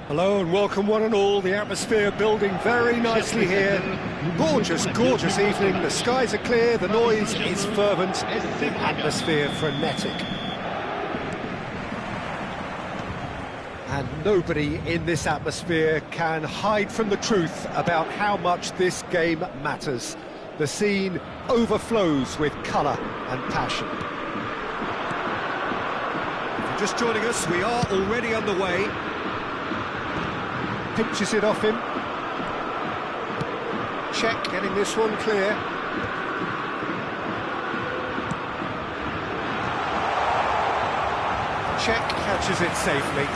Hello and welcome one and all, the atmosphere building very nicely here. Gorgeous, gorgeous evening, the skies are clear, the noise is fervent, the atmosphere frenetic. And nobody in this atmosphere can hide from the truth about how much this game matters. The scene overflows with colour and passion. If you're just joining us, we are already underway. Pinches it off him. Check getting this one clear. Check catches it safely.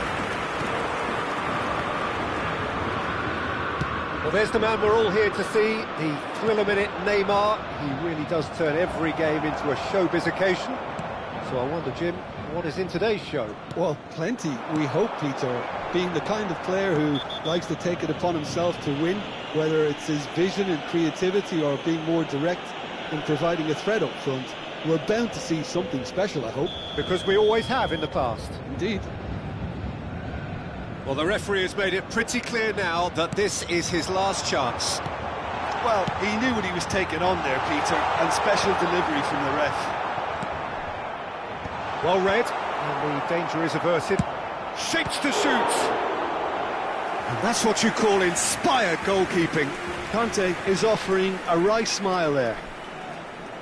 Well, there's the man we're all here to see, the thriller-minute Neymar. He really does turn every game into a showbiz occasion. So I wonder, Jim, what is in today's show? Well, plenty, we hope, Peter. Being the kind of player who likes to take it upon himself to win, whether it's his vision and creativity or being more direct in providing a threat up front, we're bound to see something special, I hope. Because we always have in the past. Indeed. Well, the referee has made it pretty clear now that this is his last chance. Well, he knew what he was taking on there, Peter, and special delivery from the ref. Well read, and the danger is averted. Shapes to shoot! And that's what you call inspired goalkeeping. Conte is offering a wry smile there.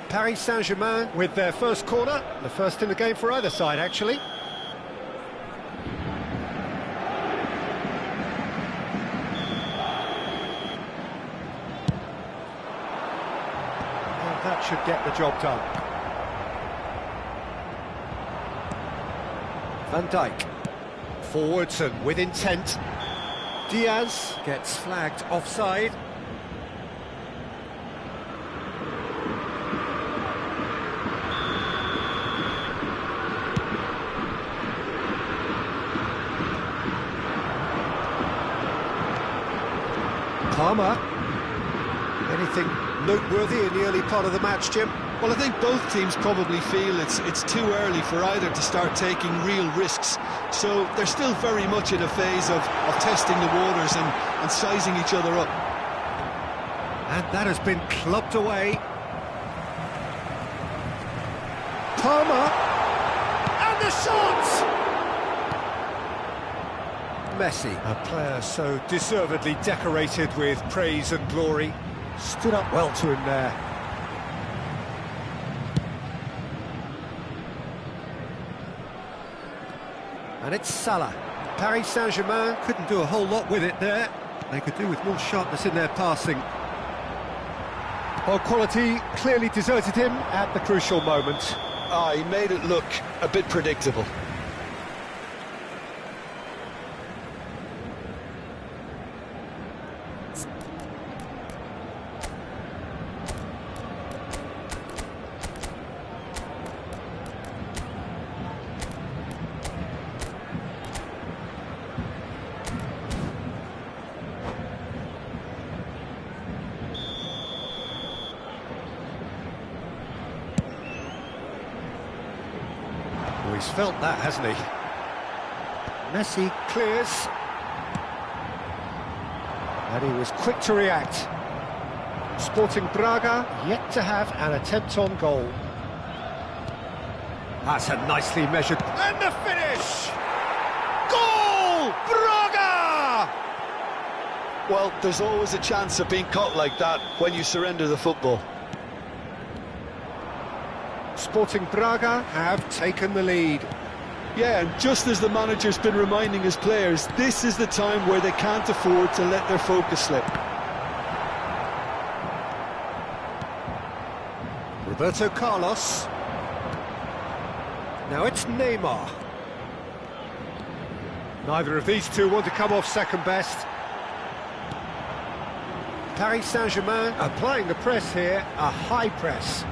Paris Saint-Germain with their first corner, the first in the game for either side, actually. And that should get the job done. Van Dijk. Forwards and with intent. Diaz gets flagged offside. Palmer. Anything noteworthy in the early part of the match, Jim? Well, I think both teams probably feel it's too early for either to start taking real risks. So they're still very much in a phase of testing the waters and sizing each other up. And that has been clubbed away. Palmer! And the shot! Messi, a player so deservedly decorated with praise and glory, stood up well to him there. And it's Salah. Paris Saint-Germain couldn't do a whole lot with it there. They could do with more sharpness in their passing. Well, quality clearly deserted him at the crucial moment. He made it look a bit predictable. Oh, he's felt that, hasn't he? Messi clears. And he was quick to react. Sporting Braga yet to have an attempt on goal. That's a nicely measured... And the finish! Well, there's always a chance of being caught like that when you surrender the football. Sporting Braga have taken the lead. Yeah, and just as the manager's been reminding his players, this is the time where they can't afford to let their focus slip. Roberto Carlos. Now it's Neymar. Neither of these two want to come off second best. Paris Saint-Germain applying the press here, a high press.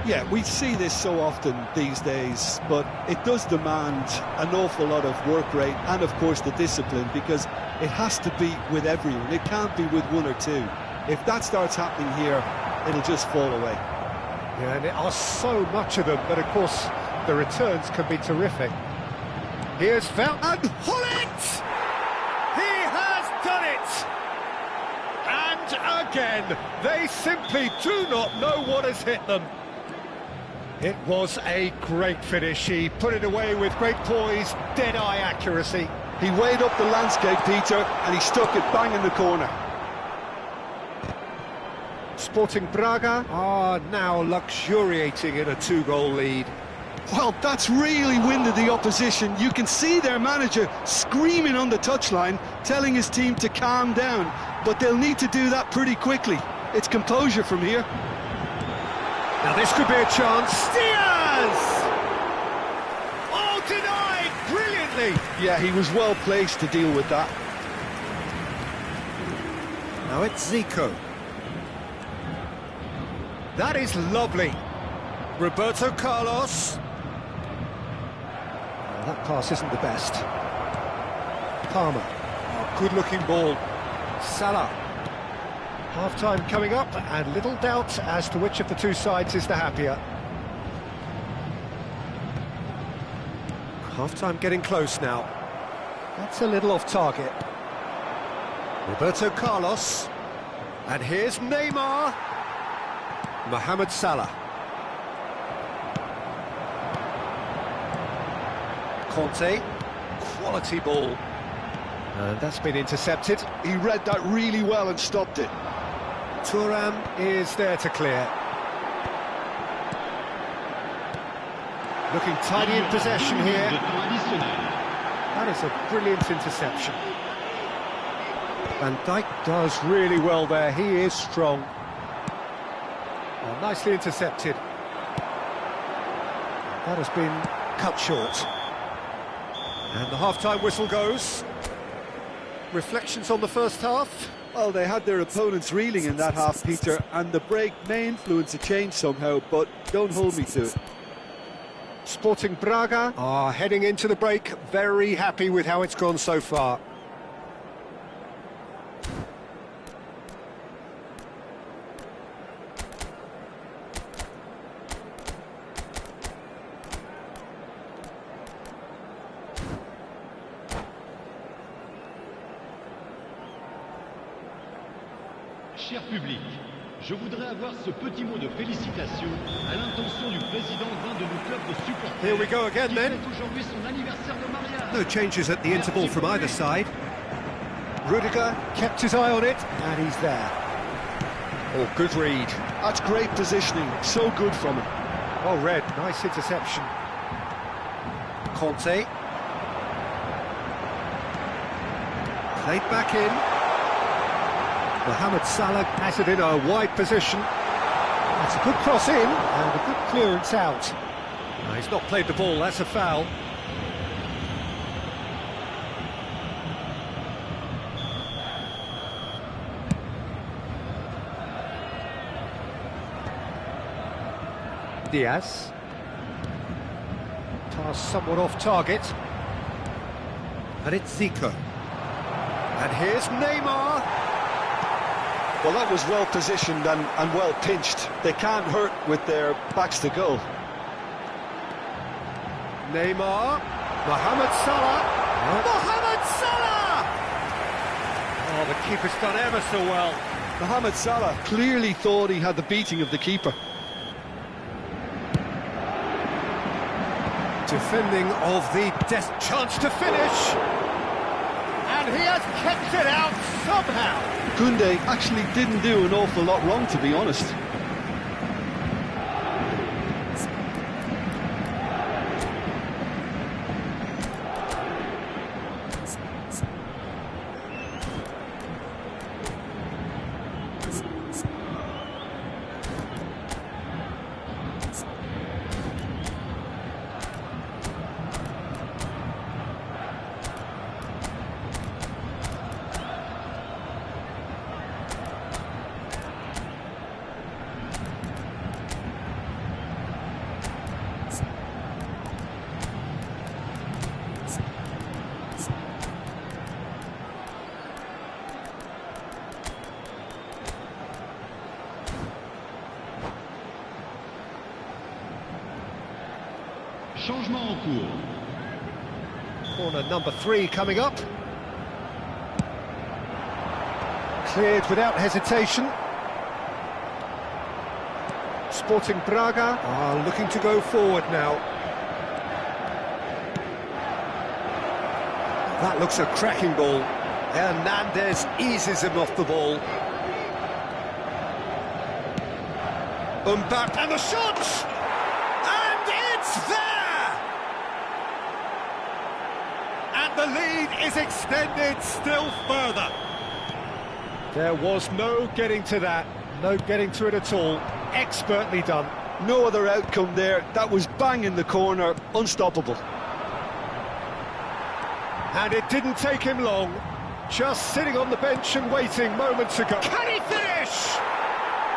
Yeah, we see this so often these days, but it does demand an awful lot of work rate and, of course, the discipline, because it has to be with everyone. It can't be with one or two. If that starts happening here, it'll just fall away. Yeah, and there are so much of them, but of course the returns can be terrific. Here's Van Hullet! He has done it! And again, they simply do not know what has hit them. It was a great finish. He put it away with great poise, dead-eye accuracy. He weighed up the landscape, Peter, and he stuck it bang in the corner. Sporting Braga are now luxuriating in a two-goal lead. Well, that's really winded the opposition. You can see their manager screaming on the touchline, telling his team to calm down, but they'll need to do that pretty quickly. It's composure from here. Now this could be a chance. Diaz! Oh, denied brilliantly. Yeah, he was well placed to deal with that. Now it's Zico. That is lovely. Roberto Carlos. Oh, that pass isn't the best. Palmer. Oh, good-looking ball. Salah. Half-time coming up, and little doubt as to which of the two sides is the happier. Half-time getting close now. That's a little off target. Roberto Carlos. And here's Neymar. Mohamed Salah. Conte. Quality ball. And that's been intercepted. He read that really well and stopped it. Thuram is there to clear. Looking tidy in possession here. That is a brilliant interception. Van Dijk does really well there. He is strong. Oh, nicely intercepted. That has been cut short. And the half-time whistle goes. Reflections on the first half? Well, they had their opponents reeling in that half, Peter, and the break may influence a change somehow, but don't hold me to it. Sporting Braga are heading into the break, very happy with how it's gone so far. Cher public, je voudrais avoir ce petit mot de félicitation à l'intention du président d'un de nos clubs de supporters. Here we go again then. Aujourd'hui son anniversaire de mariage. No changes at the interval from either side. Rudiger kept his eye on it, and he's there. Oh, good read. That's great positioning, so good from him. Oh, Red, nice interception. Conte. Played back in. Mohamed Salah has it in a wide position. That's a good cross in, and a good clearance out. No, he's not played the ball, that's a foul. Diaz. Pass somewhat off target. And it's Zico. And here's Neymar. Well, that was well positioned and well pinched. They can't hurt with their backs to goal. Neymar. Mohamed Salah. Mohamed Salah! Oh, the keeper's done ever so well. Mohamed Salah clearly thought he had the beating of the keeper. Defending of the death chance to finish. And he has kept it out somehow. Koundé actually didn't do an awful lot wrong, to be honest. Changement en cours. Corner number 3 coming up. Cleared without hesitation. Sporting Braga are looking to go forward now. That looks a cracking ball. Hernandez eases him off the ball. Mbappe and the shot! And it's there! And the lead is extended still further. There was no getting to that, no getting to it at all. Expertly done. No other outcome there. That was bang in the corner, unstoppable. And it didn't take him long. Just sitting on the bench and waiting moments ago. Can he finish?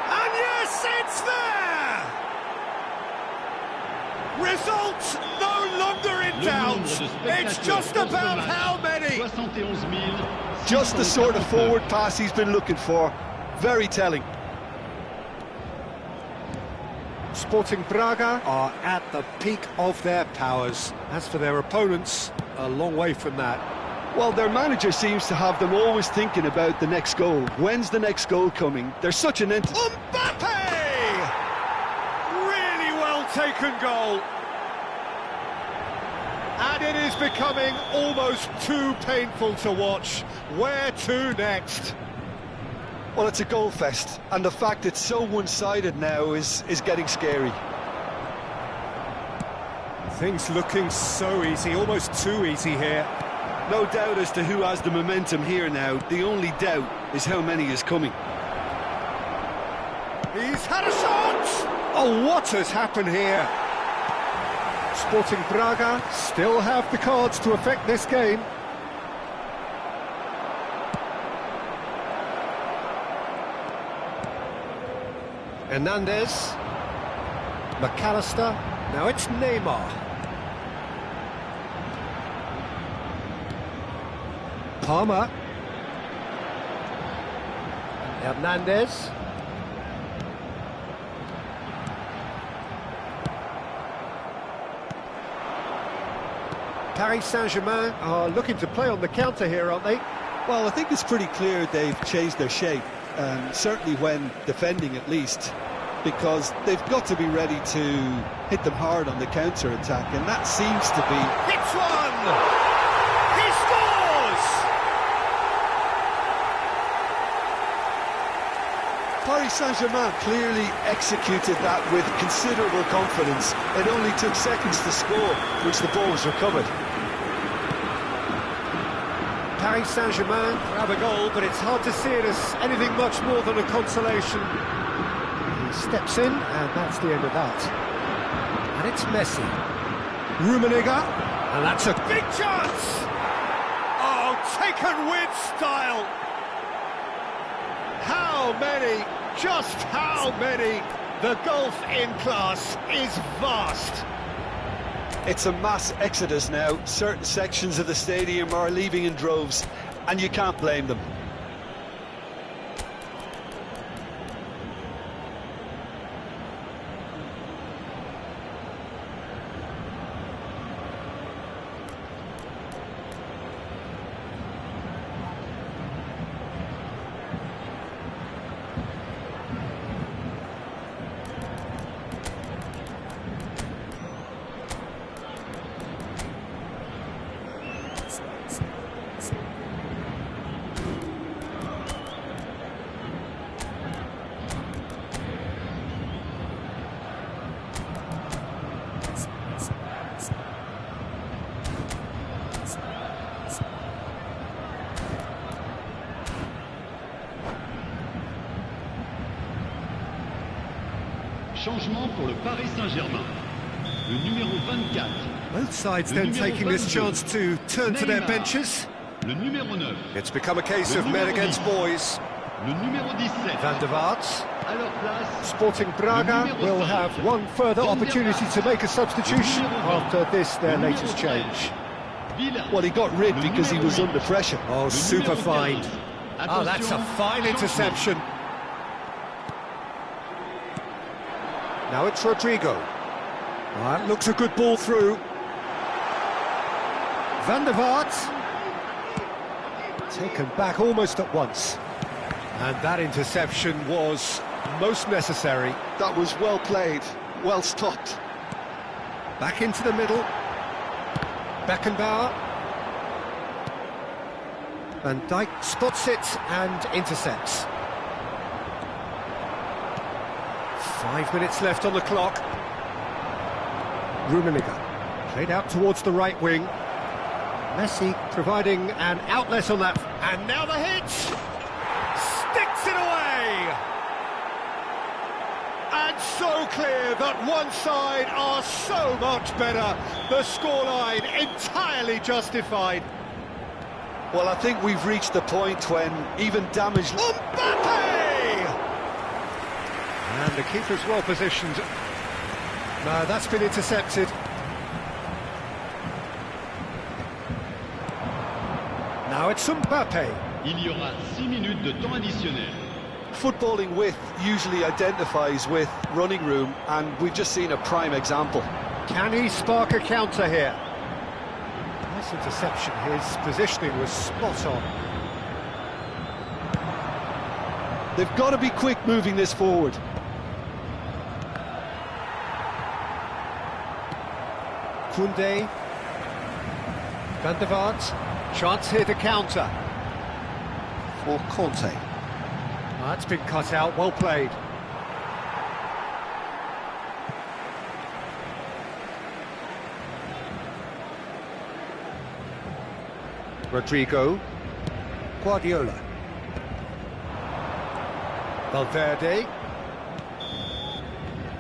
And yes, it's there! Result no longer in doubt. It's just about how many. 71 Just the sort of forward pass he's been looking for. Very telling. Sporting Braga are at the peak of their powers. As for their opponents, a long way from that. Well, their manager seems to have them always thinking about the next goal. When's the next goal coming? They're such an entity. Mbappe! Really well taken goal. And it is becoming almost too painful to watch. Where to next? Well, it's a goal fest, and the fact it's so one-sided now is getting scary. Things looking so easy, almost too easy here. No doubt as to who has the momentum here now. The only doubt is how many is coming. He's had a shot! Oh, what has happened here? Sporting Braga still have the cards to affect this game. Hernandez. McAllister. Now it's Neymar. Palmer. Hernandez. Paris Saint-Germain are looking to play on the counter here, aren't they? Well, I think it's pretty clear they've changed their shape, certainly when defending at least, because they've got to be ready to hit them hard on the counter-attack, and that seems to be... Hits one! He scores! Paris Saint-Germain clearly executed that with considerable confidence. It only took seconds to score, which the ball was recovered. Paris Saint-Germain grab a goal, but it's hard to see it as anything much more than a consolation. He steps in, and that's the end of that. And it's Messi. Rummenigge, and that's a big chance! Oh, taken with style! How many? Just how many? The gulf in class is vast. It's a mass exodus now. Certain sections of the stadium are leaving in droves, and you can't blame them. Changement pour le Paris Saint-Germain. Le numéro 24. Both sides then taking this chance to turn to their benches. Le numéro 9. It's become a case of men against boys. Le numéro 17. Van der Vaart. À leur place. Sporting Braga will have one further opportunity to make a substitution after this, their latest change. Well, he got rid because he was under pressure. Oh, super fine. Oh, that's a fine interception. Now it's Rodrigo. That looks a good ball through. Van der Vaart. Taken back almost at once. And that interception was most necessary. That was well played, well stopped. Back into the middle. Beckenbauer. Van Dijk spots it and intercepts. 5 minutes left on the clock. Rummenigge played out towards the right wing. Messi providing an outlet on that. And now the hit! Sticks it away! And so clear that one side are so much better. The scoreline entirely justified. Well, I think we've reached the point when even damage... Mbappe! And the keeper's well positioned. No, that's been intercepted. Now it's Mbappe. Il y aura 6 minutes de temps additionnel. Footballing width usually identifies with running room, and we've just seen a prime example. Can he spark a counter here? Nice interception. His positioning was spot on. They've got to be quick moving this forward. Koundé. Van der Vaart. Chance here to counter. For Conte. That's been cut out, well played. Rodrigo. Guardiola. Valverde.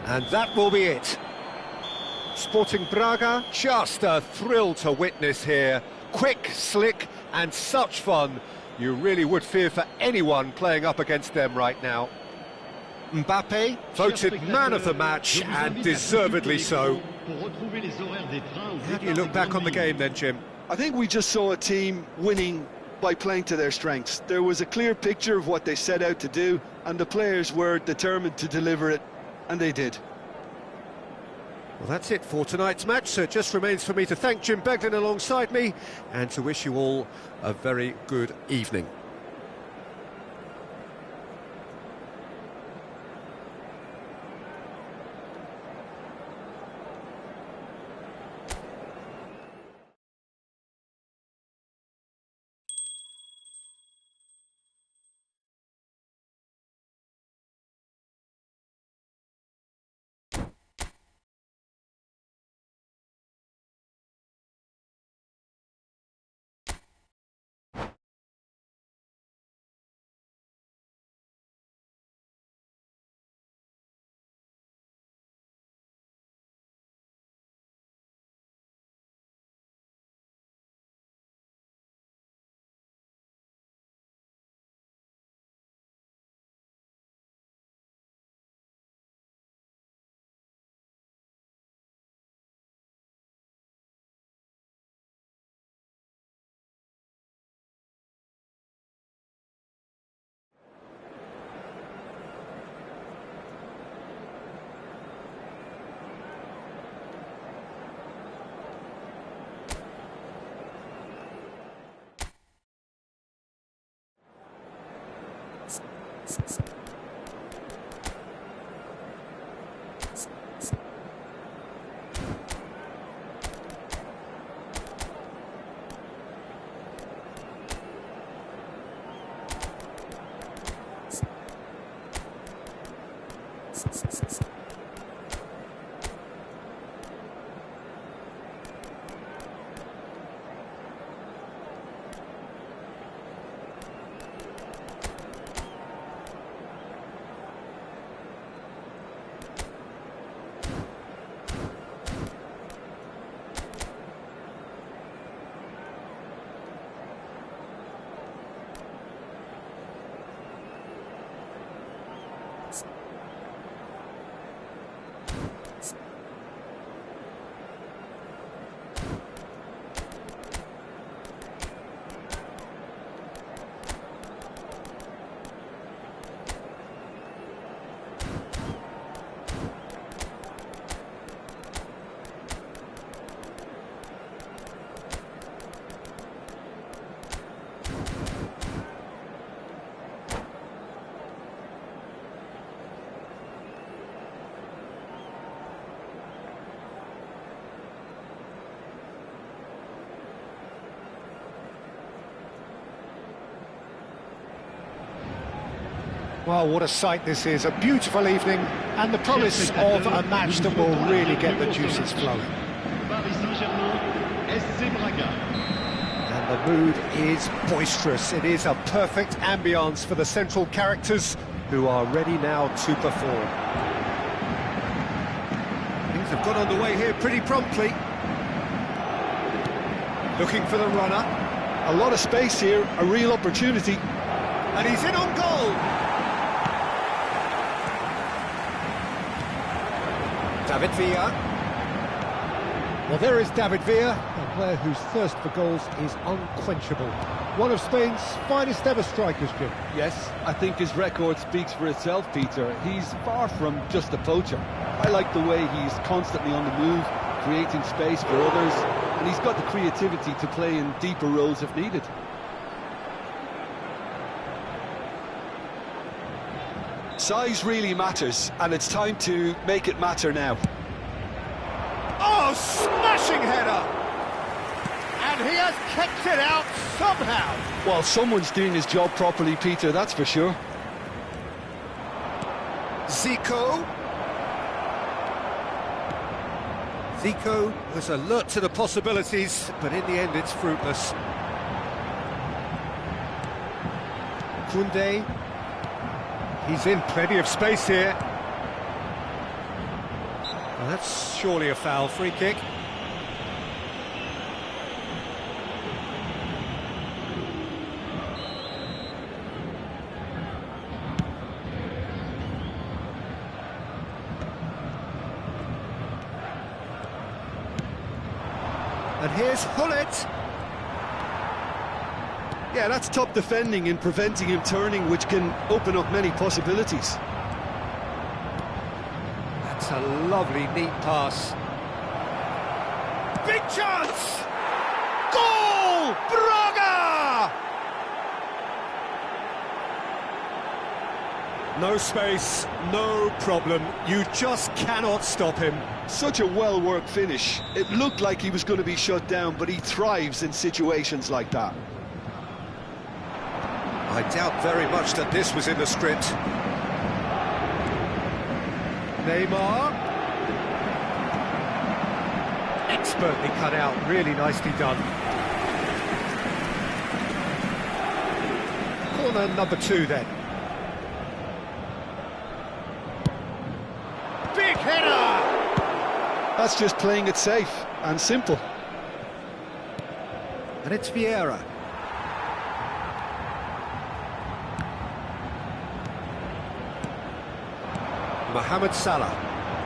And that will be it. Sporting Braga, just a thrill to witness here. Quick, slick, and such fun. You really would fear for anyone playing up against them right now. Mbappe, voted man of the match, and deservedly so. How do you look back on the game then, Jim? I think we just saw a team winning by playing to their strengths. There was a clear picture of what they set out to do, and the players were determined to deliver it, and they did. Well, that's it for tonight's match, so it just remains for me to thank Jim Beglin alongside me and to wish you all a very good evening. Well, what a sight this is, a beautiful evening, and the promise of a match that will really get the juices flowing. Paris Saint-Germain, SC Braga. And the mood is boisterous. It is a perfect ambience for the central characters who are ready now to perform. Things have got underway here pretty promptly. Looking for the runner. A lot of space here, a real opportunity. And he's in on goal. David Villa. Well, there is David Villa, a player whose thirst for goals is unquenchable. One of Spain's finest ever strikers, Jim. Yes, I think his record speaks for itself, Peter. He's far from just a poacher. I like the way he's constantly on the move, creating space for others, and he's got the creativity to play in deeper roles if needed. Size really matters, and it's time to make it matter now. Oh, smashing header! And he has kept it out somehow. Well, someone's doing his job properly, Peter, that's for sure. Zico. Zico was alert to the possibilities, but in the end it's fruitless. Koundé. He's in plenty of space here. Well, that's surely a foul. Free kick. And here's Hullet. Yeah, that's top defending and preventing him turning, which can open up many possibilities. That's a lovely, neat pass. Big chance! Goal! Braga! No space, no problem. You just cannot stop him. Such a well-worked finish. It looked like he was going to be shut down, but he thrives in situations like that. I doubt very much that this was in the script. Neymar. Expertly cut out, really nicely done. Corner number 2 then. Big header! That's just playing it safe and simple. And it's Vieira. Mohamed Salah.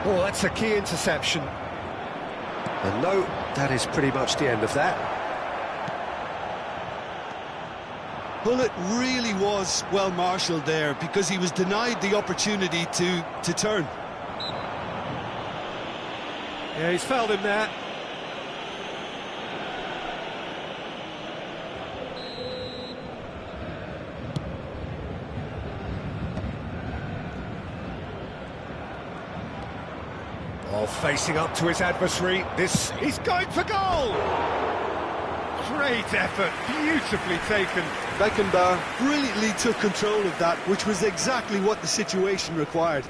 Oh, that's a key interception. And no, that is pretty much the end of that. Hullet really was well marshalled there because he was denied the opportunity to turn. Yeah, he's fouled him there. Oh, facing up to his adversary. He's going for goal! Great effort, beautifully taken. Beckenbauer brilliantly took control of that, which was exactly what the situation required.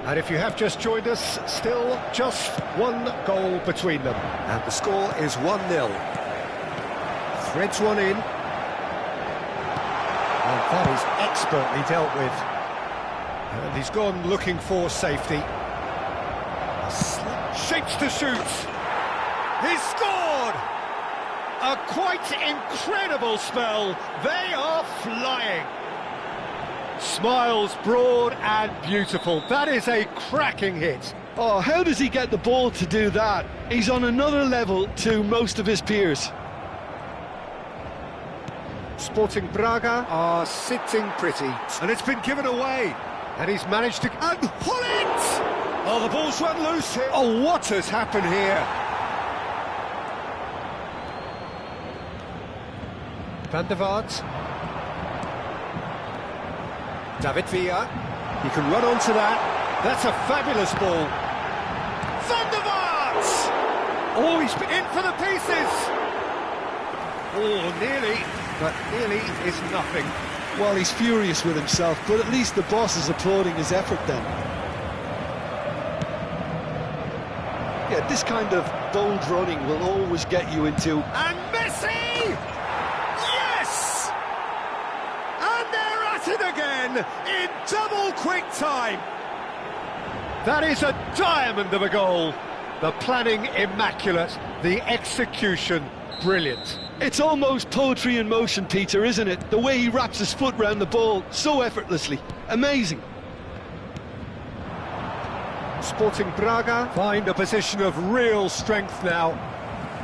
And if you have just joined us, still just one goal between them. And the score is 1-0. Threads one in. And that is expertly dealt with. And he's gone looking for safety. Shapes to shoot. He's scored! A quite incredible spell. They are flying. Smiles broad and beautiful. That is a cracking hit. Oh, how does he get the ball to do that? He's on another level to most of his peers. Sporting Braga are sitting pretty. And it's been given away. And he's managed to... And Hullet! Oh, the ball's run loose here. Oh, what has happened here? Van der Vaart. David Villa. He can run onto that. That's a fabulous ball. Van der Vaart! Oh, he's in for the pieces! Oh, nearly, but nearly is nothing. Well, he's furious with himself, but at least the boss is applauding his effort then. Yeah, this kind of bold running will always get you into... And Messi! Yes! And they're at it again in double quick time. That is a diamond of a goal. The planning immaculate, the execution brilliant. It's almost poetry in motion, Peter, isn't it? The way he wraps his foot round the ball so effortlessly. Amazing. Sporting Braga find a position of real strength now.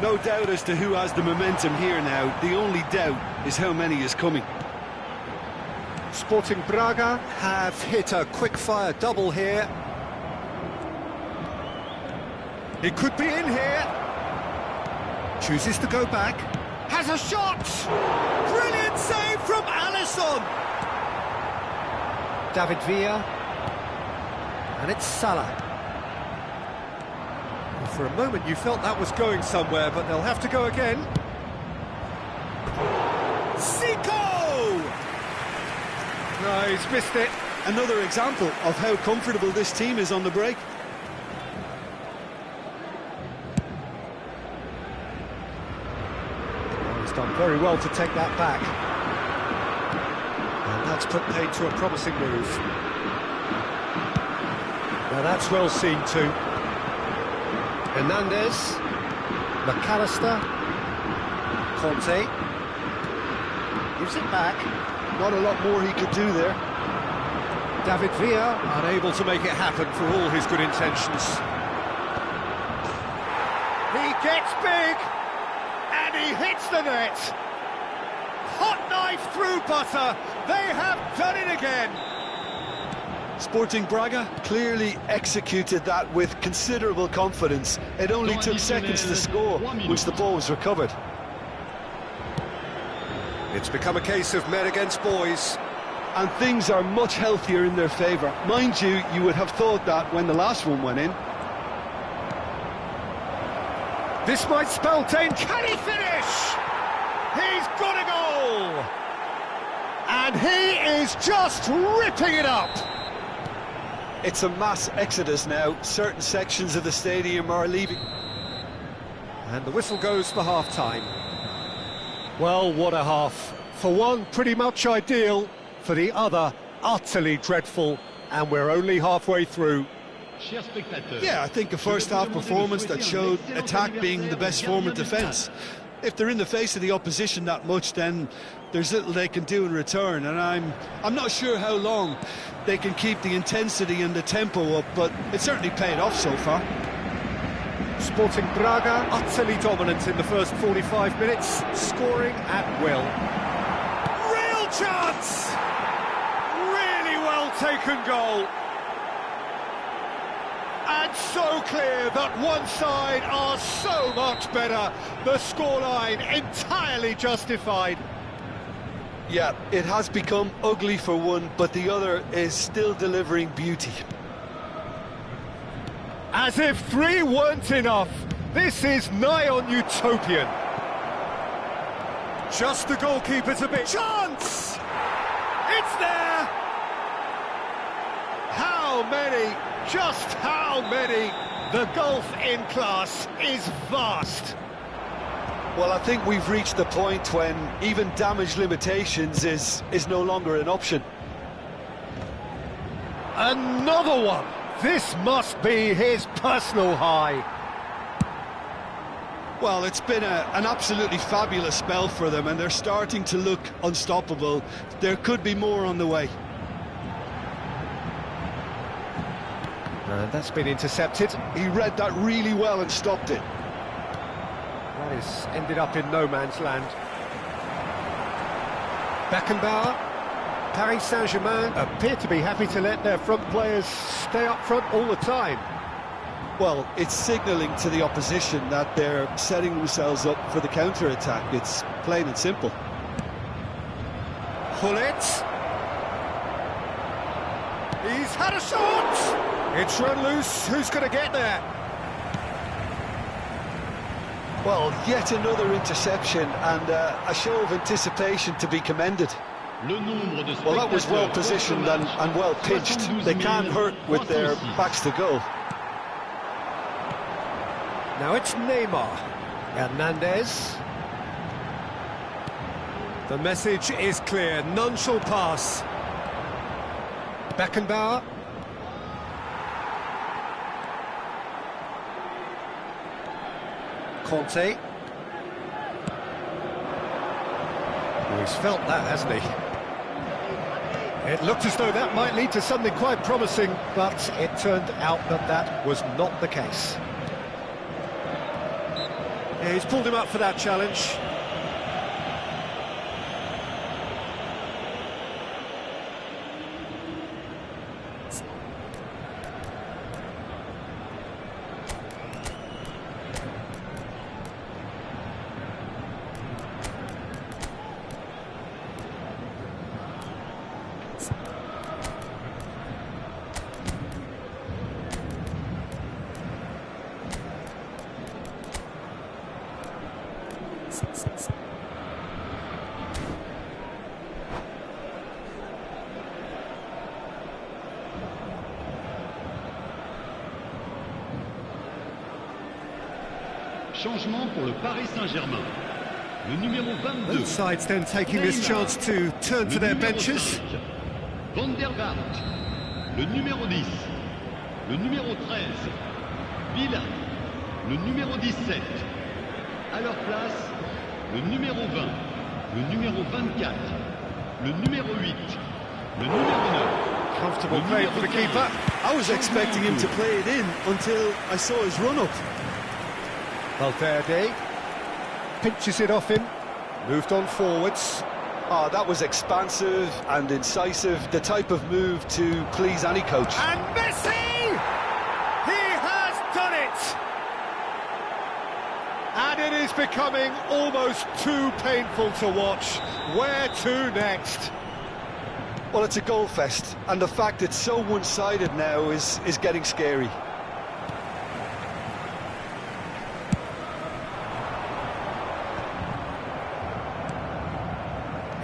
No doubt as to who has the momentum here now. The only doubt is how many is coming. Sporting Braga have hit a quick-fire double here. It could be in here. Chooses to go back. Has a shot! Brilliant save from Alisson! David Villa. And it's Salah. Well, for a moment you felt that was going somewhere, but they'll have to go again. Zico! No, he's missed it. Another example of how comfortable this team is on the break. He's done very well to take that back. And that's put paid to a promising move. Now that's well seen too. Hernandez, McAllister, Conte, gives it back. Not a lot more he could do there. David Villa unable to make it happen for all his good intentions. He gets big, and he hits the net. Hot knife through butter. They have done it again. Sporting Braga Clearly executed that with considerable confidence. It only took seconds to score once the ball was recovered. It's become a case of men against boys. And things are much healthier in their favour. Mind you, you would have thought that when the last one went in. This might spell danger. Can he finish? He's got a goal! And he is just ripping it up! It's a mass exodus now. Certain sections of the stadium are leaving. And the whistle goes for half-time. Well, what a half. For one, pretty much ideal. For the other, utterly dreadful. And we're only halfway through. Yeah, I think a first-half performance that showed attack being the best form of defence. If they're in the face of the opposition that much, then there's little they can do in return, and I'm not sure how long they can keep the intensity and the tempo up, but it certainly paid off so far. Sporting Braga utterly dominant in the first 45 minutes, scoring at will. Real chance! Really well taken goal. And so clear that one side are so much better. The scoreline entirely justified. Yeah, it has become ugly for one, but the other is still delivering beauty. As if three weren't enough, this is nigh on utopian. Just the goalkeeper to beat. Chance! It's there! How many? Just how many? The gulf in class is vast. Well, I think we've reached the point when even damage limitations is no longer an option. Another one! This must be his personal high. Well, it's been an absolutely fabulous spell for them, and they're starting to look unstoppable. There could be more on the way. And that's been intercepted. He read that really well and stopped it. That is ended up in no man's land. Beckenbauer, Paris Saint-Germain appear to be happy to let their front players stay up front all the time. Well, it's signalling to the opposition that they're setting themselves up for the counter-attack. It's plain and simple. Hullet. He's had a shot! It's run loose. Who's going to get there? Well, yet another interception and a show of anticipation to be commended. Well, that was well positioned and well pitched. They can't hurt with their backs to goal. Now it's Neymar. Hernandez. The message is clear, none shall pass. Beckenbauer. Conte. Oh, he's felt that, hasn't he? It looked as though that might lead to something quite promising, but it turned out that that was not the case. Yeah, he's pulled him up for that challenge. Changement pour le Paris Saint-Germain. Le numéro 22. Both sides then taking this chance to turn to their benches. Van der Vaart. Le numéro 10. Le numéro 13. Villa. Le numéro 17. À leur place, le numéro 20. Le numéro 24. Le numéro 8. Le numéro 9. Comfortable play for the keeper. I was expecting him to play it in until I saw his run-up. Valverde pinches it off him, moved on forwards. Oh, that was expansive and incisive, the type of move to please any coach. And Messi! He has done it! And it is becoming almost too painful to watch. Where to next? Well, it's a goal fest, and the fact it's so one-sided now is getting scary.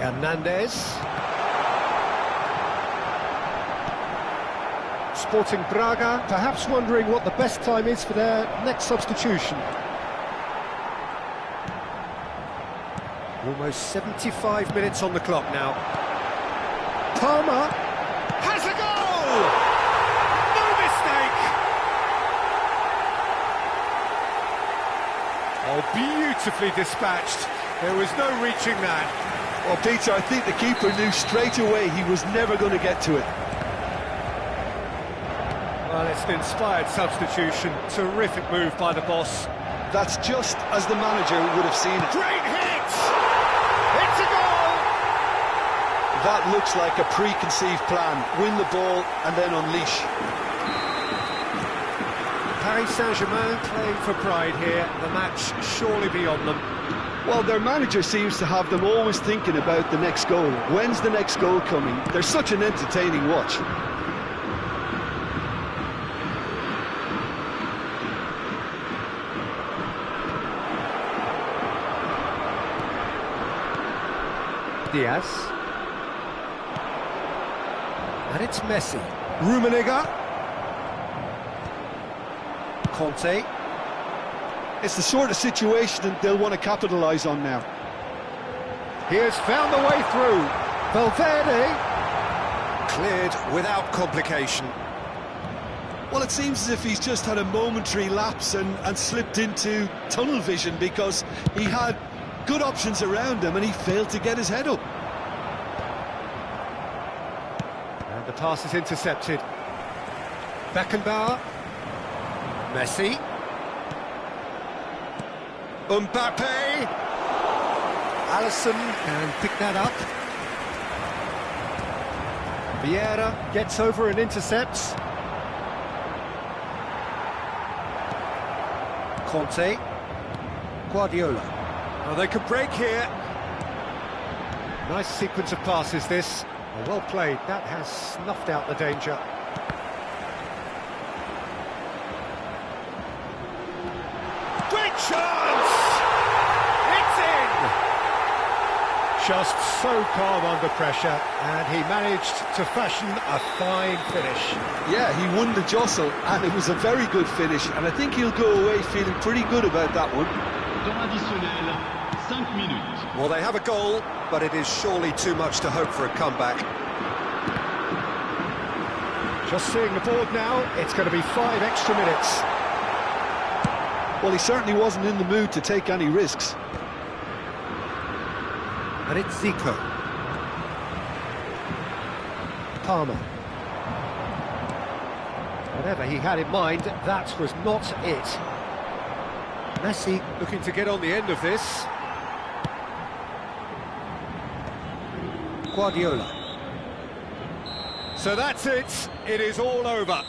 Hernandez. Sporting Braga, perhaps wondering what the best time is for their next substitution. Almost 75 minutes on the clock now. Palmer has a goal! No mistake! Oh, beautifully dispatched. There was no reaching that. Well, Peter, I think the keeper knew straight away he was never going to get to it. Well, it's an inspired substitution. Terrific move by the boss. That's just as the manager would have seen it. Great hit! It's a goal! That looks like a preconceived plan. Win the ball and then unleash. Paris Saint-Germain playing for pride here. The match surely beyond them. Well, their manager seems to have them always thinking about the next goal. When's the next goal coming? They're such an entertaining watch. Diaz. And it's Messi. Rummenigge. Conte. It's the sort of situation that they'll want to capitalise on now. He has found the way through. Valverde. Cleared without complication. Well, it seems as if he's just had a momentary lapse and slipped into tunnel vision because he had good options around him and he failed to get his head up. And the pass is intercepted. Beckenbauer. Messi. Mbappe. Alisson can pick that up. Vieira gets over and intercepts. Conte. Guardiola. Oh, they could break here. Nice sequence of passes this. Oh, well played. That has snuffed out the danger. Great chance! Just so calm under pressure, and he managed to fashion a fine finish. Yeah, he won the jostle, and it was a very good finish, and I think he'll go away feeling pretty good about that one. Temps additionnel, 5 minutes. Well, they have a goal, but it is surely too much to hope for a comeback. Just seeing the board now, it's going to be 5 extra minutes. Well, he certainly wasn't in the mood to take any risks. And it's Zico. Palmer. Whatever he had in mind, that was not it. Messi looking to get on the end of this. Guardiola. So that's it. It is all over.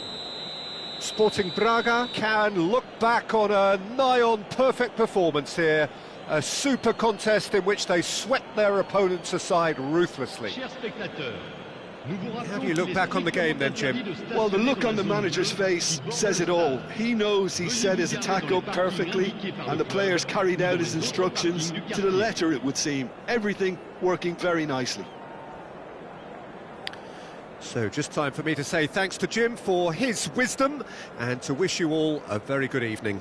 Sporting Braga can look back on a nigh-on perfect performance here. A super contest in which they swept their opponents aside ruthlessly. How do you look back on the game then, Jim? Well, the look on the manager's face says it all. He knows he set his attack up perfectly, and the players carried out his instructions to the letter, it would seem. Everything working very nicely. So just time for me to say thanks to Jim for his wisdom and to wish you all a very good evening.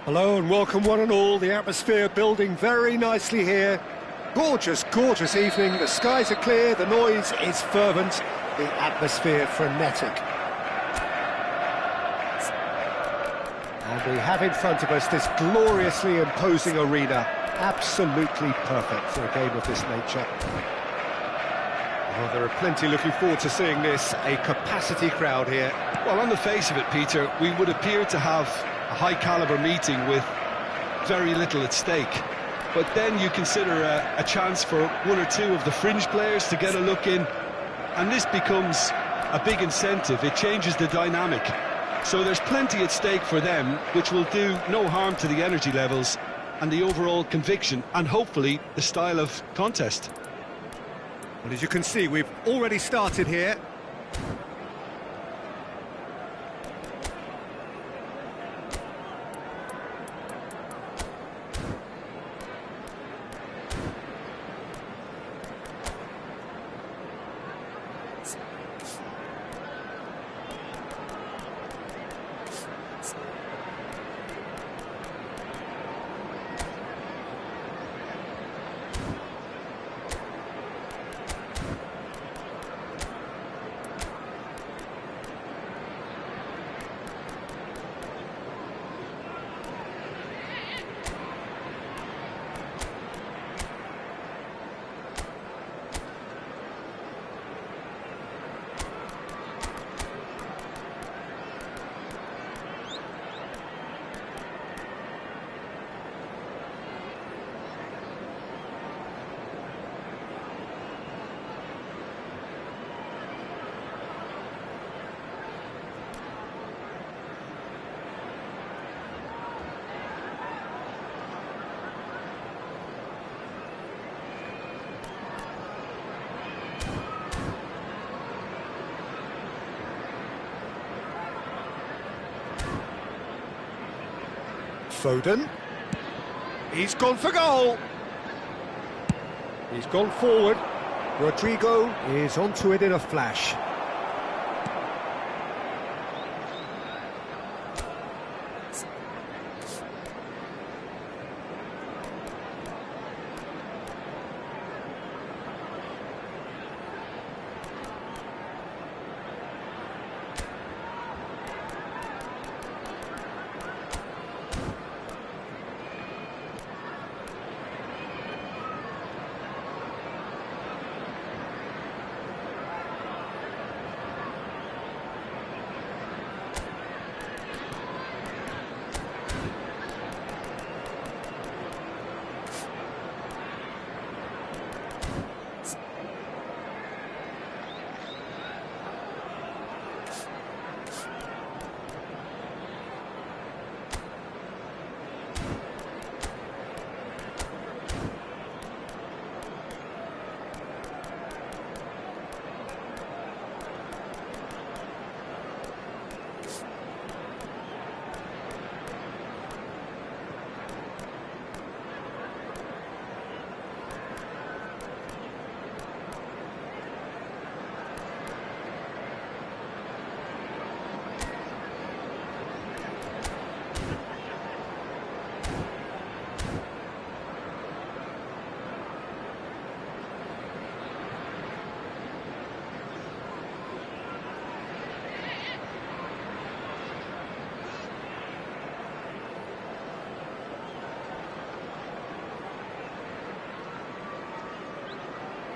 Hello and welcome one and all. The atmosphere building very nicely here. Gorgeous, gorgeous evening. The skies are clear, the noise is fervent, the atmosphere frenetic. And we have in front of us this gloriously imposing arena. Absolutely perfect for a game of this nature. Well, there are plenty looking forward to seeing this. A capacity crowd here. Well, on the face of it, Peter, we would appear to have a high-caliber meeting with very little at stake. But then you consider a chance for one or two of the fringe players to get a look in, and this becomes a big incentive. It changes the dynamic. So there's plenty at stake for them, which will do no harm to the energy levels and the overall conviction, and hopefully the style of contest. Well, as you can see, we've already started here. Foden. He's gone for goal. He's gone forward. Rodrigo is onto it in a flash.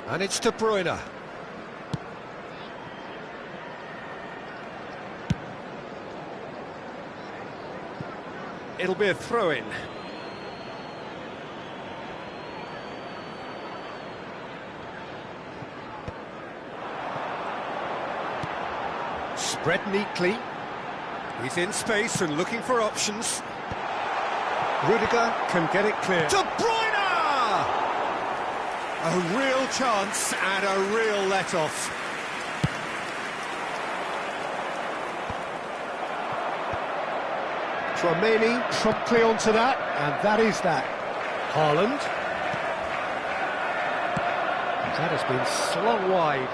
And it's De Bruyne. It'll be a throw-in. Spread neatly. He's in space and looking for options. Rudiger can get it clear. De Bruyne! A real chance and a real let-off. Tchouaméni promptly onto that, and that is that. Haaland. That has been slung wide.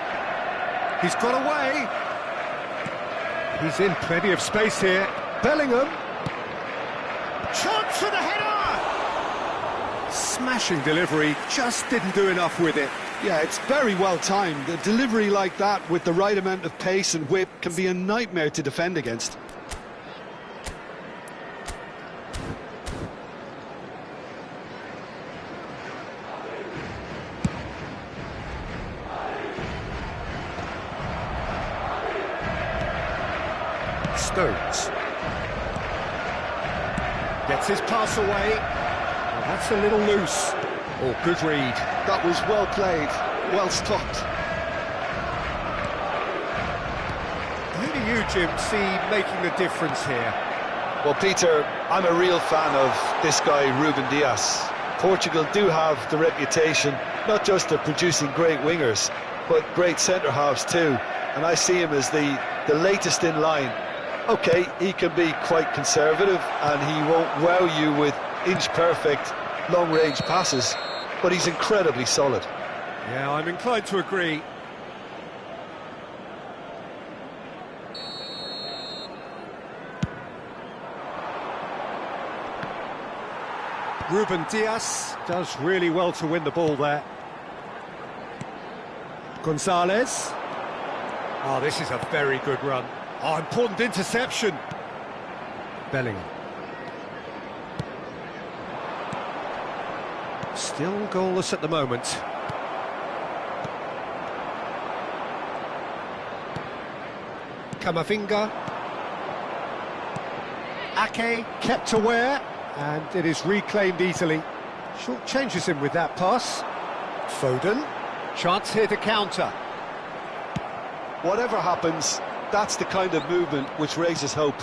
He's got away. He's in plenty of space here. Bellingham. Chance for the header! Smashing delivery, just didn't do enough with it. Yeah, it's very well timed. A delivery like that with the right amount of pace and whip can be a nightmare to defend against. Stones. Gets his pass away. Well, that's a little loose. Oh, good read. That was well played, well stopped. Who do you, Jim, see making the difference here? Well, Peter, I'm a real fan of this guy, Ruben Dias. Portugal do have the reputation, not just of producing great wingers, but great centre-halves too. And I see him as the latest in line. OK, he can be quite conservative, and he won't wow you with inch-perfect long-range passes, but he's incredibly solid. Yeah, I'm inclined to agree. Ruben Dias does really well to win the ball there. Gonzalez. Oh, this is a very good run. Oh, important interception. Bellingham. Still goalless at the moment. Camavinga. Ake kept aware, and it is reclaimed easily. Short changes him with that pass. Foden. Chance here to counter. Whatever happens, that's the kind of movement which raises hope.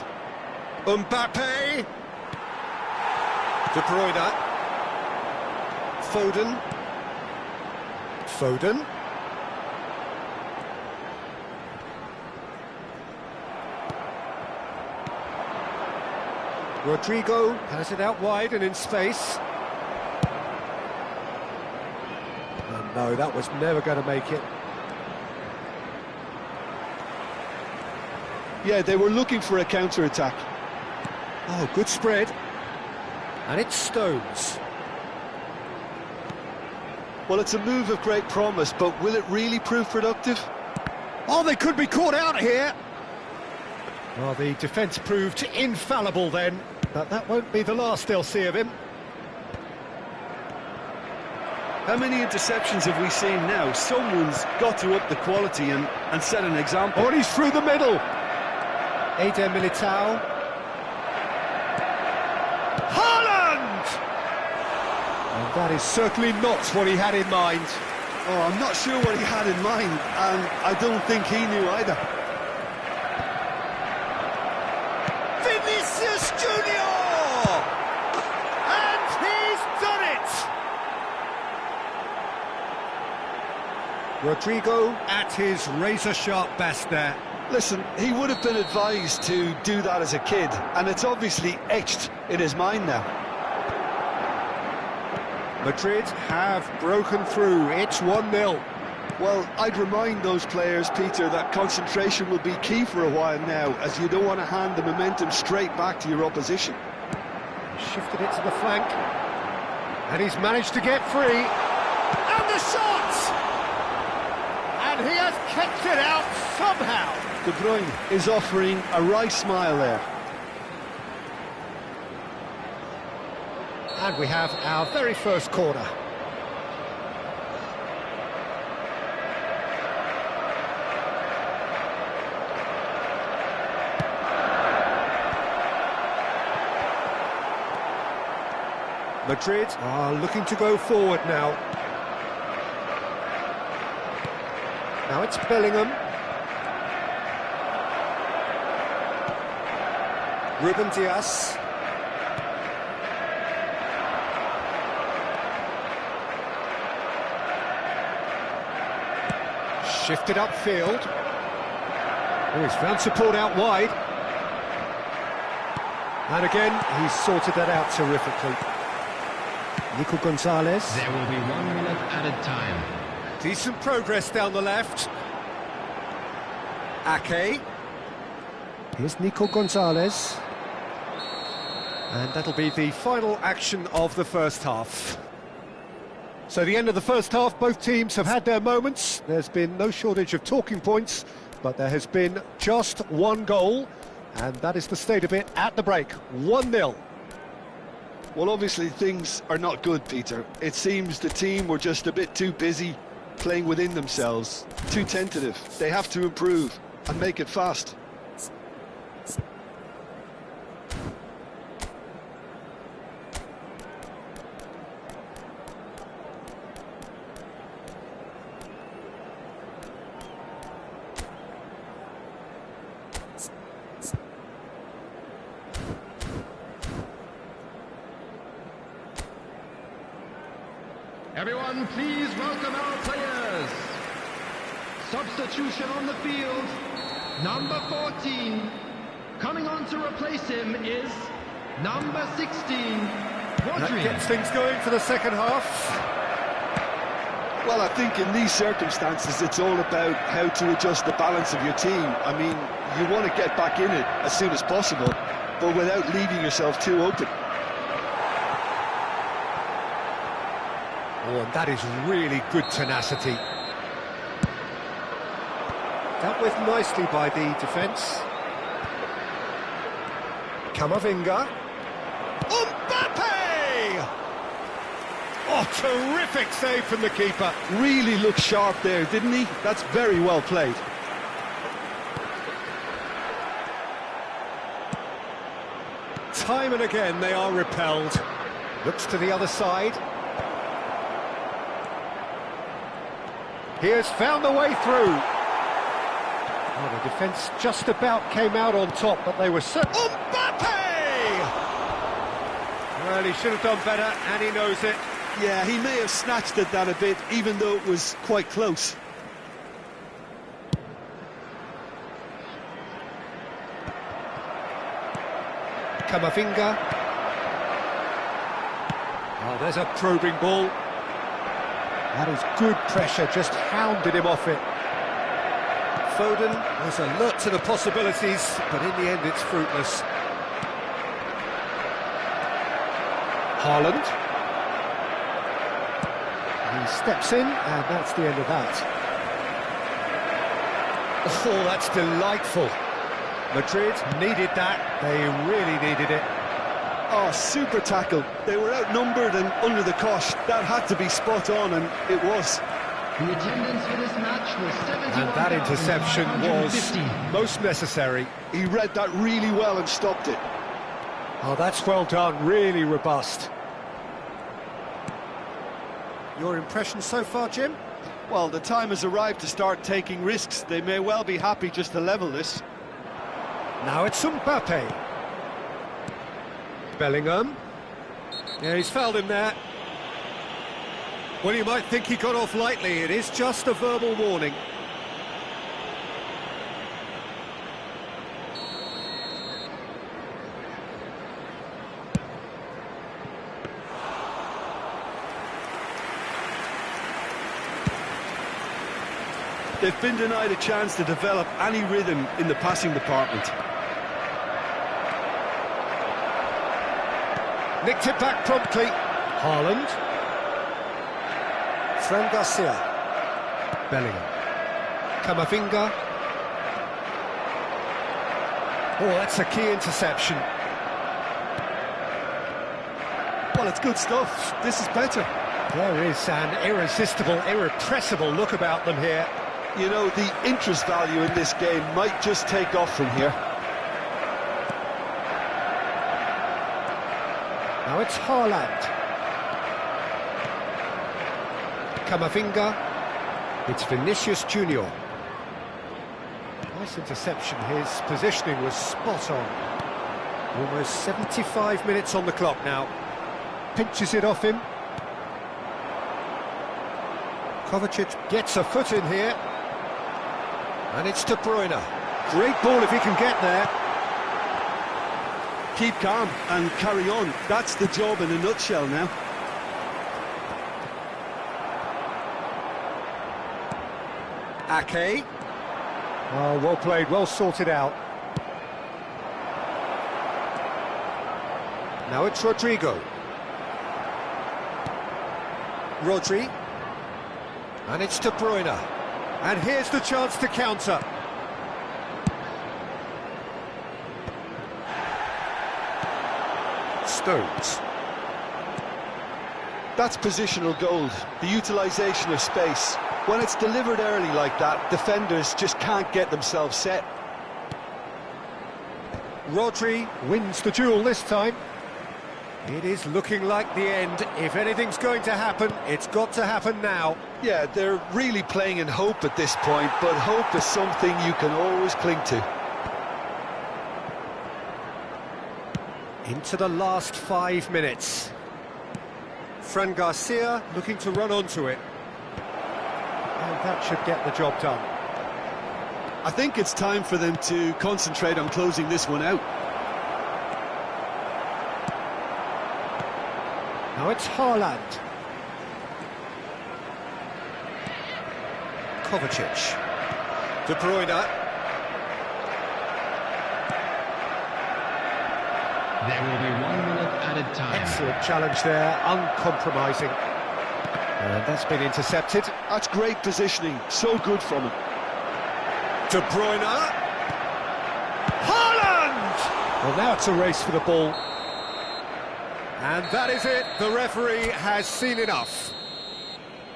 Mbappe. De Bruyne. Foden. Foden. Rodrigo has it out wide and in space. Oh, no, that was never going to make it. Yeah, they were looking for a counter-attack. Oh, good spread. And it's Stones. Well, it's a move of great promise, but will it really prove productive? Oh, they could be caught out here. Well, the defence proved infallible then, but that won't be the last they'll see of him. How many interceptions have we seen now? Someone's got to up the quality and set an example. Oh, and he's through the middle. Eder Militao. Haaland! And that is certainly not what he had in mind. Oh, I'm not sure what he had in mind, and I don't think he knew either. Vinicius Junior! And he's done it! Rodrigo at his razor-sharp best there. Listen, he would have been advised to do that as a kid, and it's obviously etched in his mind now. Madrid have broken through. It's 1-0. Well, I'd remind those players, Peter, that concentration will be key for a while now, as you don't want to hand the momentum straight back to your opposition. Shifted it to the flank, and he's managed to get free. And the shot! And he has kept it out somehow. De Bruyne is offering a wry smile there. And we have our very first corner. Madrid are looking to go forward now. Now it's Bellingham. Ruben Dias. Shifted upfield. Oh, he's found support out wide. And again, he's sorted that out terrifically. Nico Gonzalez. There will be 1 minute added time. Decent progress down the left. Ake. Here's Nico Gonzalez. And that'll be the final action of the first half. So the end of the first half, both teams have had their moments. There's been no shortage of talking points, but there has been just one goal, and that is the state of it at the break, 1-0. Well, obviously things are not good, Peter. It seems the team were just a bit too busy playing within themselves, too tentative. They have to improve and make it fast. Everyone, please welcome our players. Substitution on the field. Number 14. Coming on to replace him is number 16, That Rodri. gets things going for the second half. Well, I think in these circumstances, it's all about how to adjust the balance of your team. I mean, you want to get back in it as soon as possible, but without leaving yourself too open. Oh, and that is really good tenacity. Dealt with nicely by the defence. Camavinga. Mbappe! Oh, terrific save from the keeper. Really looked sharp there, didn't he? That's very well played. Time and again they are repelled. Looks to the other side. He has found the way through. Oh, the defence just about came out on top, but they were so... Mbappe! Well, he should have done better, and he knows it. Yeah, he may have snatched at that a bit, even though it was quite close. Camavinga. Oh, there's a probing ball. That is good pressure, just hounded him off it. Foden was alert to the possibilities, but in the end it's fruitless. Haaland. He steps in, and that's the end of that. Oh, that's delightful. Madrid needed that, they really needed it. Oh, super tackle. They were outnumbered and under the cosh. That had to be spot on, and it was. The attendance for this match was 71,550. And that interception was most necessary. He read that really well and stopped it. Oh, that's well done, really robust. Your impression so far, Jim? Well, the time has arrived to start taking risks. They may well be happy just to level this. Now it's Mbappe. Bellingham. Yeah, he's fouled him there. Well, you might think he got off lightly. It is just a verbal warning. They've been denied a chance to develop any rhythm in the passing department. Nicked it back promptly. Haaland. Fran Garcia. Bellingham. Camavinga. Oh, that's a key interception. Well, it's good stuff. This is better. There is an irresistible, irrepressible look about them here. You know, the interest value in this game might just take off from here. Now it's Haaland. Camavinga. It's Vinicius Junior. Nice interception. His positioning was spot on. Almost 75 minutes on the clock now. Pinches it off him. Kovacic gets a foot in here. And it's De Bruyne. Great ball if he can get there. Keep calm and carry on. That's the job in a nutshell now. Ake. Oh, well played, well sorted out. Now it's Rodrigo. Rodri. And it's De Bruyne. And here's the chance to counter. Stones. That's positional gold, the utilisation of space. When it's delivered early like that, defenders just can't get themselves set. Rodri wins the duel this time. It is looking like the end. If anything's going to happen, it's got to happen now. Yeah, they're really playing in hope at this point, but hope is something you can always cling to. Into the last 5 minutes. Fran Garcia looking to run onto it. And that should get the job done. I think it's time for them to concentrate on closing this one out. Now it's Haaland. Kovacic. De Bruyne. There will be 1 minute added time. Excellent challenge there, uncompromising. And that's been intercepted. That's great positioning, so good from him. De Bruyne. Haaland! Well, now it's a race for the ball. And that is it. The referee has seen enough.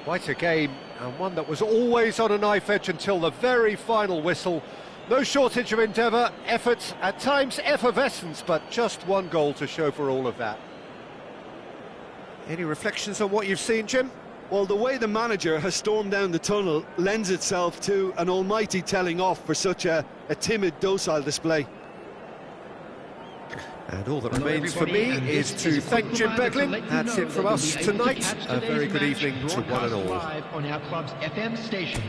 Quite a game, and one that was always on a knife edge until the very final whistle. No shortage of endeavour, effort, at times effervescence, but just one goal to show for all of that. Any reflections on what you've seen, Jim? Well, the way the manager has stormed down the tunnel lends itself to an almighty telling off for such a timid, docile display. And all that remains for me is to thank Jim Beglin. That's it from us tonight. A very good evening to one and all. Live on our club's FM station.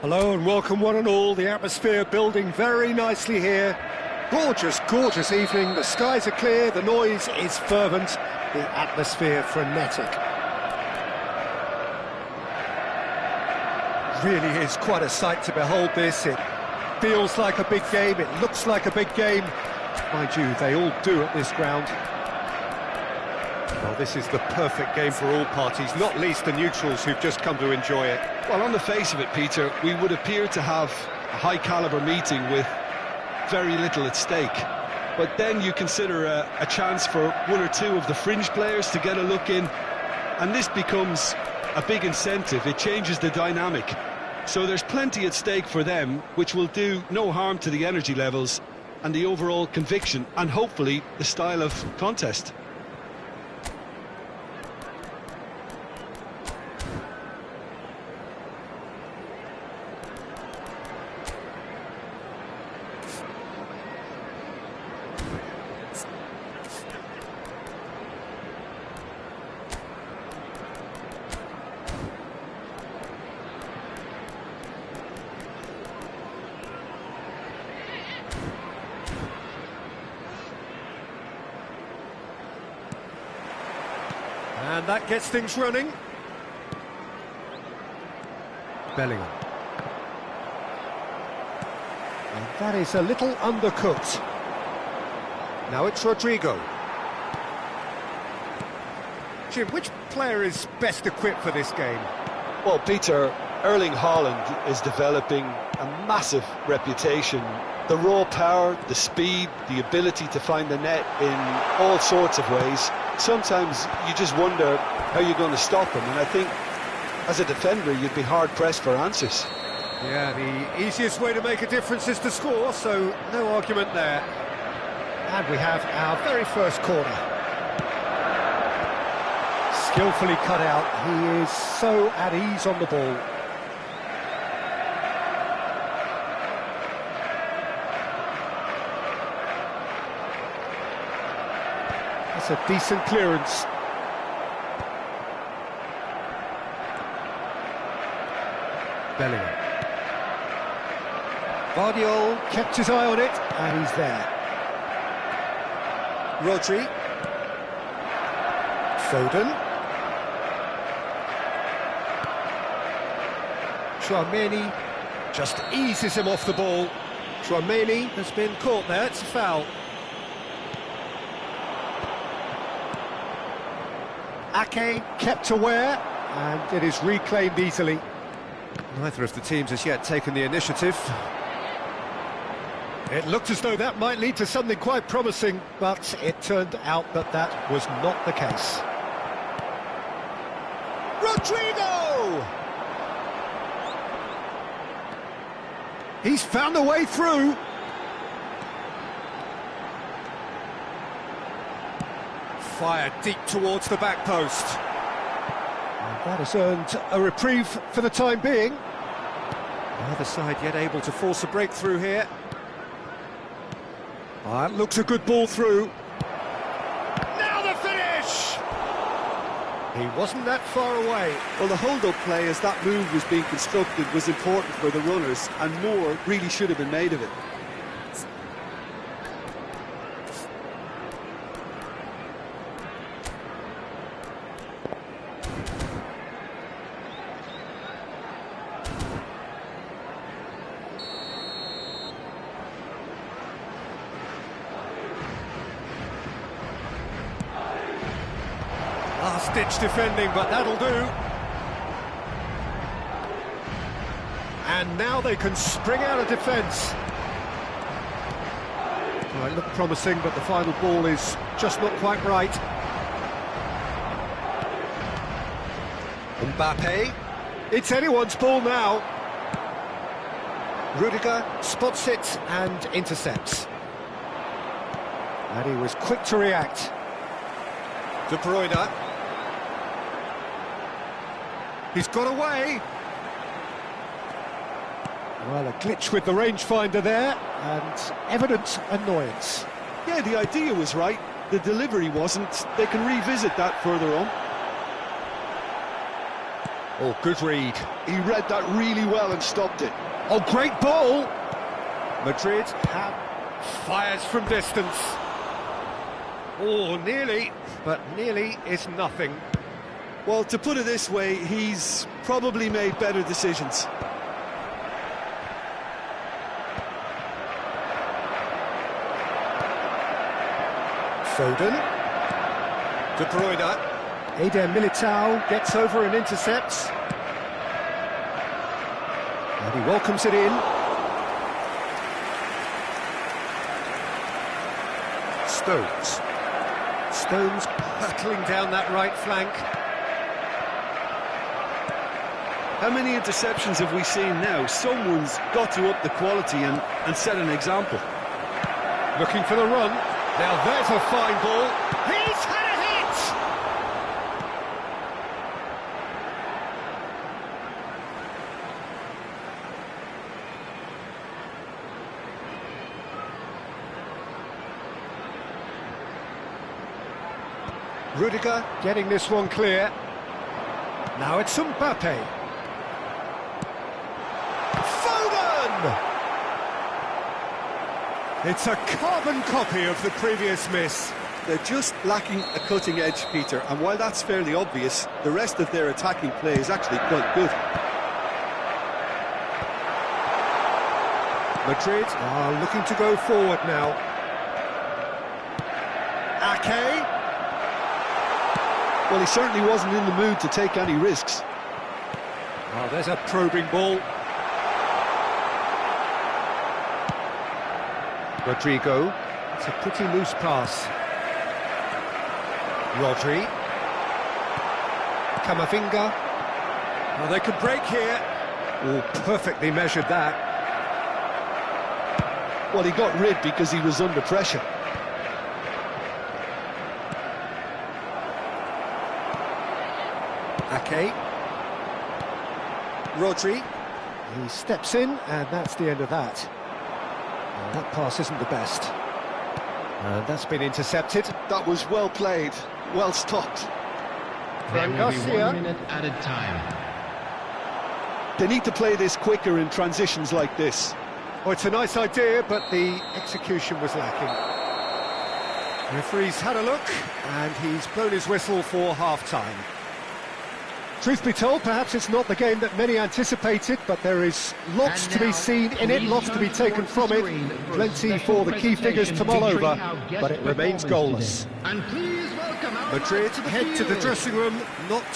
Hello and welcome one and all. The atmosphere building very nicely here. Gorgeous, gorgeous evening. The skies are clear, the noise is fervent, the atmosphere frenetic. Really is quite a sight to behold this. It feels like a big game, it looks like a big game. Mind you, they all do at this ground. Well, this is the perfect game for all parties, not least the neutrals who've just come to enjoy it. Well, on the face of it, Peter, we would appear to have a high-caliber meeting with very little at stake. But then you consider a chance for one or two of the fringe players to get a look in, and this becomes a big incentive. It changes the dynamic. So there's plenty at stake for them, which will do no harm to the energy levels and the overall conviction, and hopefully the style of contest. And that gets things running. Bellingham. And that is a little undercooked. Now it's Rodrigo. Jim, which player is best equipped for this game? Well, Peter, Erling Haaland is developing a massive reputation. The raw power, the speed, the ability to find the net in all sorts of ways. Sometimes you just wonder how you're going to stop him, and I think as a defender you'd be hard-pressed for answers. Yeah, the easiest way to make a difference is to score, so no argument there. And we have our very first corner. Skillfully cut out, he is so at ease on the ball. That's a decent clearance. Bellingham. Guardiola kept his eye on it, and he's there. Rodri. Foden. Tchouaméni just eases him off the ball. Tchouaméni has been caught there, it's a foul. Ake kept aware, and it is reclaimed easily. Neither of the teams has yet taken the initiative. It looked as though that might lead to something quite promising, but it turned out that that was not the case. Rodrigo! He's found a way through. Fired deep towards the back post. And that has earned a reprieve for the time being. Neither side yet able to force a breakthrough here. It looks a good ball through. Now the finish! He wasn't that far away. Well, the hold-up play as that move was being constructed was important for the runners, and more really should have been made of it. Last-ditch defending, but that'll do. And now they can spring out of defence. Well, it looked promising, but the final ball is just not quite right. Mbappe. It's anyone's ball now. Rudiger spots it and intercepts. And he was quick to react. De Bruyne. He's got away. Well, a glitch with the rangefinder there, and evident annoyance. Yeah, the idea was right, the delivery wasn't. They can revisit that further on. Oh, good read. He read that really well and stopped it. Oh, great ball! Madrid fires from distance. Oh, nearly, but nearly is nothing. Well, to put it this way, he's probably made better decisions. Foden. De Bruyne. Eder Militao gets over and intercepts. And he welcomes it in. Stones. Stones hurtling down that right flank. How many interceptions have we seen now? Someone's got to up the quality and set an example. Looking for the run. Now there's a fine ball. He's had a hit! Rudiger getting this one clear. Now it's Mbappe. Foden! It's a carbon copy of the previous miss. They're just lacking a cutting edge, Peter, and while that's fairly obvious, the rest of their attacking play is actually quite good. Madrid are looking to go forward now. Ake. Well, he certainly wasn't in the mood to take any risks. Oh, there's a probing ball. Rodrigo. It's a pretty loose pass. Rodri. Camavinga. Oh, they could break here. Oh, perfectly measured that. Well, he got rid because he was under pressure. Ake. Rodri. He steps in, and that's the end of that. That pass isn't the best. And that's been intercepted. That was well played, well stopped. There will be Garcia. 1 minute added time. They need to play this quicker in transitions like this. Oh, it's a nice idea, but the execution was lacking. The referee's had a look, and he's blown his whistle for half-time. Truth be told, perhaps it's not the game that many anticipated, but there is lots to be seen in it, lots to be taken from it. Plenty for the key figures to mull over, but it remains goalless. And please welcome Madrid head to the dressing room, not